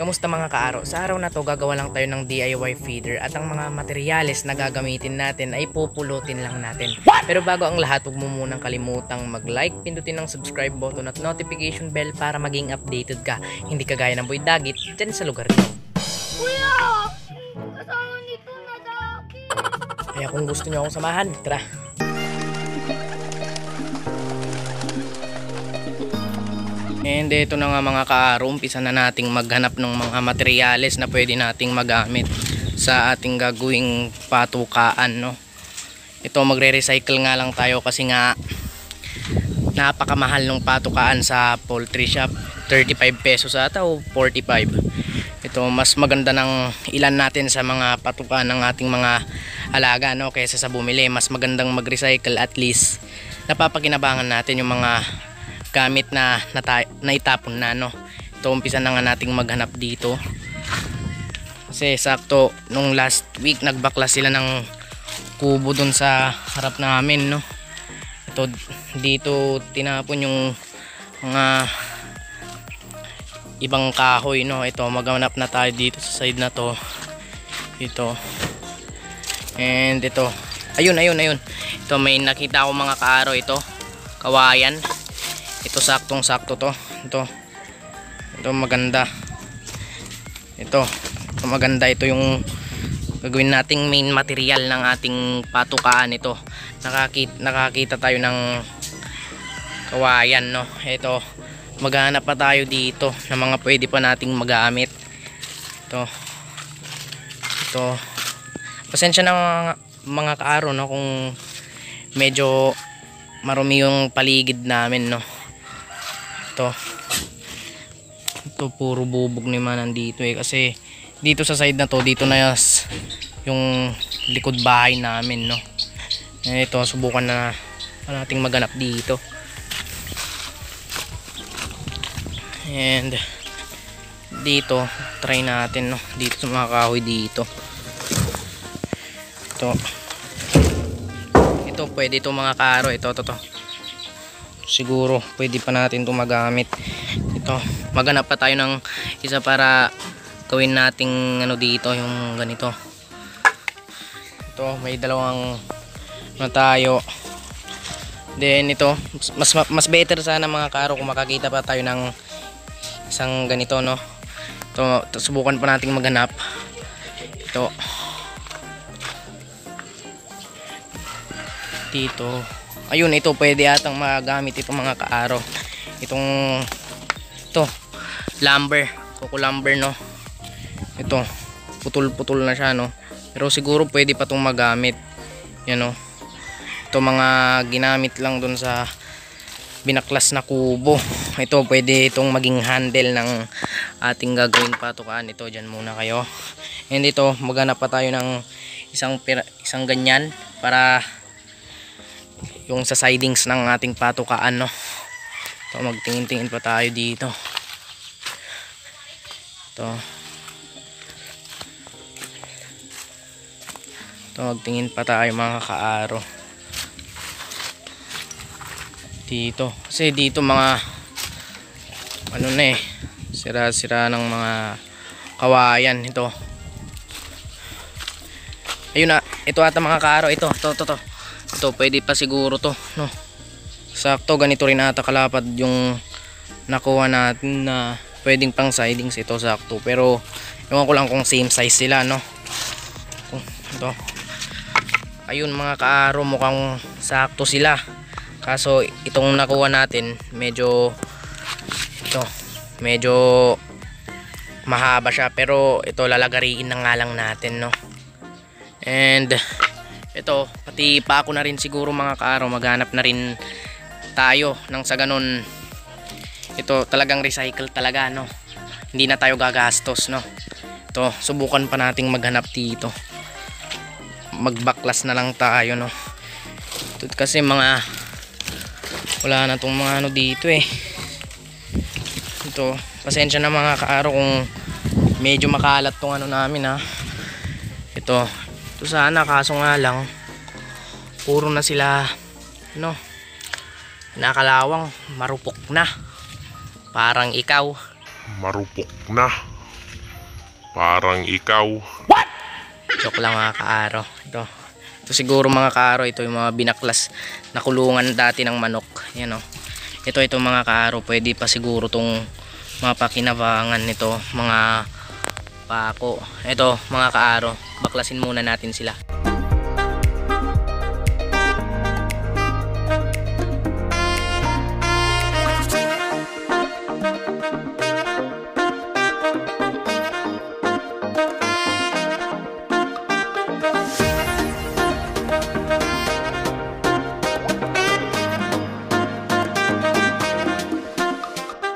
Kamusta mga kaaro? Sa araw na to gagawa lang tayo ng DIY feeder at ang mga materyales na gagamitin natin ay pupulutin lang natin. Pero bago ang lahat, huwag mo munang kalimutang mag-like, pindutin ang subscribe button at notification bell para maging updated ka. Hindi kagaya ng boy dagit dyan sa lugar nyo. Kuya! Kasama nito na sa akin! Kaya kung gusto nyo akong samahan, tara! And ito na nga mga kaaro, umpisa na nating maghanap ng mga materyales na pwede nating magamit sa ating gagawing patukaan, no? Ito, magre-recycle nga lang tayo kasi nga napakamahal ng patukaan sa poultry shop. 35 pesos ata o 45. Ito, mas maganda ng ilan natin sa mga patukaan ng ating mga alaga, no? Kaysa sa bumili, mas magandang mag-recycle, at least napapakinabangan natin yung mga gamit na naitapon na, no? Ito, umpisa na nga nating maghanap dito kasi sakto nung last week nagbaklas sila ng kubo dun sa harap namin, no? Ito, dito tinapon yung mga ibang kahoy, no? Ito, maghanap na tayo dito sa side na to. Ito, and ito, ayun. Ito, may nakita ako mga kaaro, ito kawayan. Ito, saktong sakto to. Ito maganda. Ito maganda. Ito yung gagawin nating main material ng ating patukaan. Ito, nakakita tayo ng kawayan, no? Ito, maghanap pa tayo dito ng mga pwede pa nating magamit. Ito, pasensya na mga kaaro, no, kung medyo marumi yung paligid namin, no? Ito puro bubog naman nandito kasi dito sa side na to, dito na yung likod bahay namin, no? Ito, subukan na nating maganap dito. And dito try natin, no? Dito sa mga kahoy dito. Ito pwede ito mga kaaro. Ito siguro pwede pa natin ito magamit. Ito, maghanap pa tayo ng isa para gawin nating ano dito, yung ganito. Ito, may dalawang na tayo. Then ito, mas better sana mga kaaro kung makakita pa tayo ng isang ganito, no? Ito, subukan pa nating maghanap. Ito dito, ayun, ito pwede atang magamit ito mga kaaro. Ito lumber, kuko lumber, no? Ito putol na siya, no? Pero siguro pwede pa itong magamit. Yan, no? Ito mga ginamit lang dun sa binaklas na kubo. Ito pwede itong maging handle ng ating gagawing patukaan. Ito, dyan muna kayo. And ito, maghanap pa tayo ng isang ganyan para yung sa sidings ng ating patukaan, no? Ito, magtingin-tingin pa tayo dito. Ito, magtingin pa tayo mga kaaro dito, kasi dito mga ano na sira-sira ng mga kawayan. Ito, ayun na, ito ata mga kaaro. Ito pwede pa siguro to, no? Sakto, ganito rin ata kalapad yung nakuha natin na pwedeng pang sidings. Ito sakto, pero ewan ko lang kung same size sila, no? Ito, ayun mga kaaro, mukhang sakto sila. Kaso itong nakuha natin medyo mahaba siya, pero ito lalagariin na nga lang natin, no? And ito, pati pa ako na rin siguro mga kaaro, maghanap na rin tayo nang sa ganun. Ito talagang recycle talaga, no? Hindi na tayo gagastos, no? Ito, subukan pa nating maghanap dito. Magbaklas na lang tayo, no? Ito kasi wala na tong mga ano dito Ito, pasensya na mga kaaro kung medyo makalat tong ano namin, ha. Ito sana, kaso nga lang puro na sila, no, nakalawang, marupok na. Parang ikaw. Marupok na. Parang ikaw. Joke lang mga kaaro. Ito siguro mga kaaro, ito yung mga binaklas na kulungan dati ng manok. Yan o. Ito mga kaaro, pwede pa siguro tong mapakinabangan nito, mga pako. Ito mga kaaro, baklasin muna natin sila.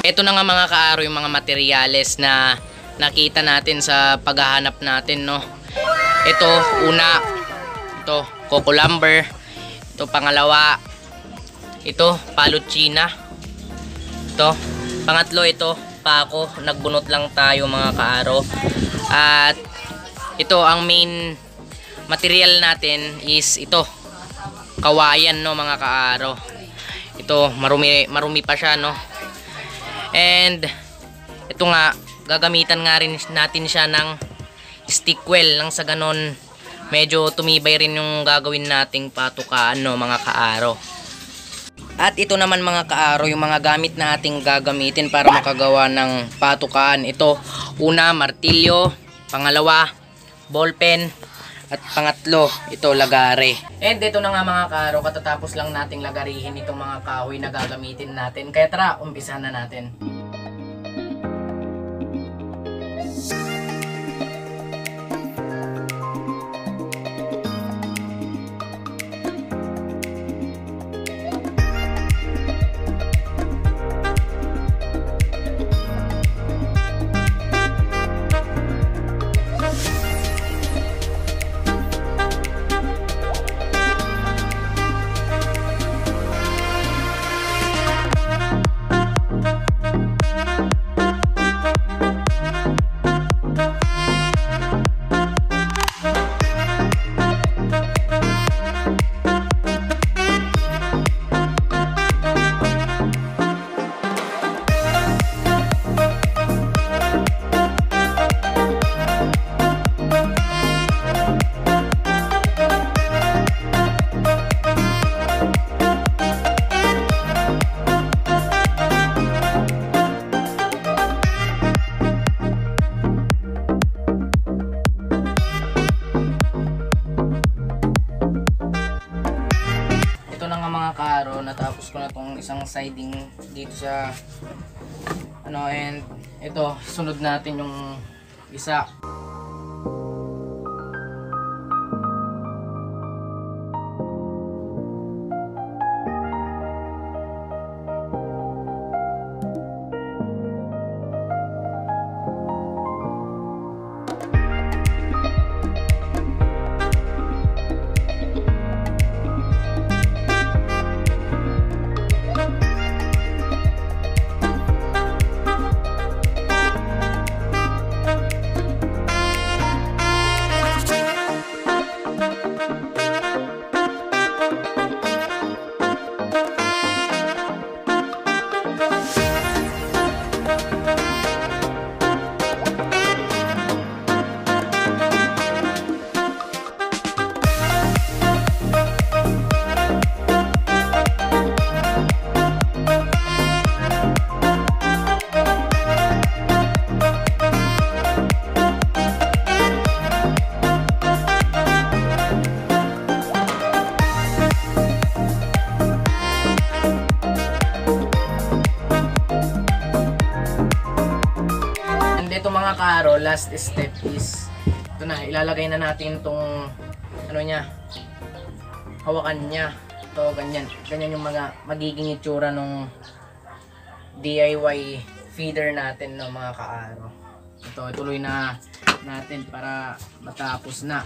Ito na nga mga kaaro yung mga materyales na nakita natin sa paghahanap natin, no. Ito una, ito coco lumber. Ito pangalawa, ito palutsina. Ito pangatlo, ito pako. Nagbunot lang tayo mga kaaro. At ito ang main material natin is ito, kawayan, no mga kaaro. Ito marumi pa siya, no. And ito nga, gagamitan nga rin natin siya ng stick well, nang sa ganon medyo tumibay rin yung gagawin nating patukaan, no mga kaaro. At ito naman mga kaaro, yung mga gamit na ating gagamitin para makagawa ng patukaan. Ito una, martilyo. Pangalawa, ballpen. At pangatlo, ito lagare. And ito na nga mga kaaro, katatapos lang nating lagarihin itong mga kahoy na gagamitin natin. Kaya tara, umpisahan na natin. Natapos ko na tong isang siding dito sa and ito sunod natin yung isa. Mga kaaro, last step is ito na, ilalagay na natin itong hawakan niya. Ito ganyan yung mga magiging itsura nung DIY feeder natin, no mga kaaro. Ito ituloy na natin para matapos na.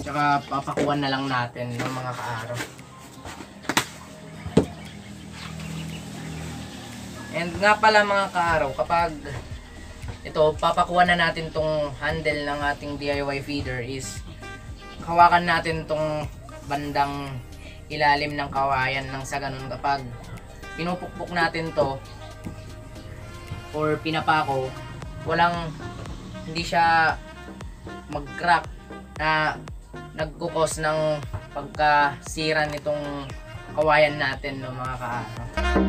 Tsaka papakuan na lang natin ng mga kaaro. And nga pala mga kaaraw, kapag ito, papakuha na natin tong handle ng ating DIY feeder is hawakan natin tong bandang ilalim ng kawayan nang sa ganun kapag pinupukpok natin to or pinapako, hindi siya mag-crack na nagkukos ng pagkasira nitong kawayan natin no mga kaaraw.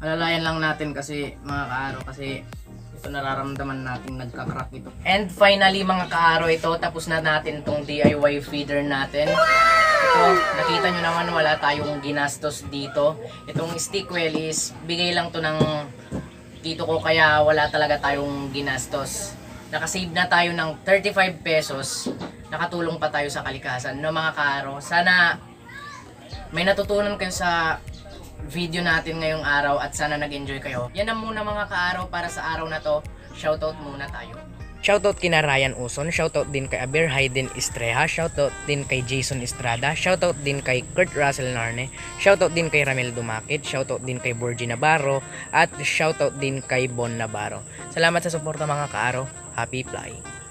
Alalayan lang natin kasi mga kaaraw kasi ito nararamdaman natin nagka-crack ito. And finally mga kaaraw, ito tapos na natin tong DIY feeder natin. Ito nakita nyo naman wala tayong ginastos dito. Itong stick well is bigay lang to ng tito ko kaya wala talaga tayong ginastos. Nakasave na tayo ng 35 pesos. Nakatulong pa tayo sa kalikasan no mga kaaraw. Sana may natutunan kayo sa video natin ngayong araw at sana nag-enjoy kayo. Yan na muna mga kaaraw para sa araw na to. Shoutout muna tayo. Shoutout kina Ryan Uson, shoutout din kay Aber Hayden Estreja, shoutout din kay Jason Estrada, shoutout din kay Kurt Russell Narne, shoutout din kay Ramel Dumakit, shoutout din kay Borgie Navarro, at shoutout din kay Bon Navarro. Salamat sa suporta mga kaaraw. Happy flying!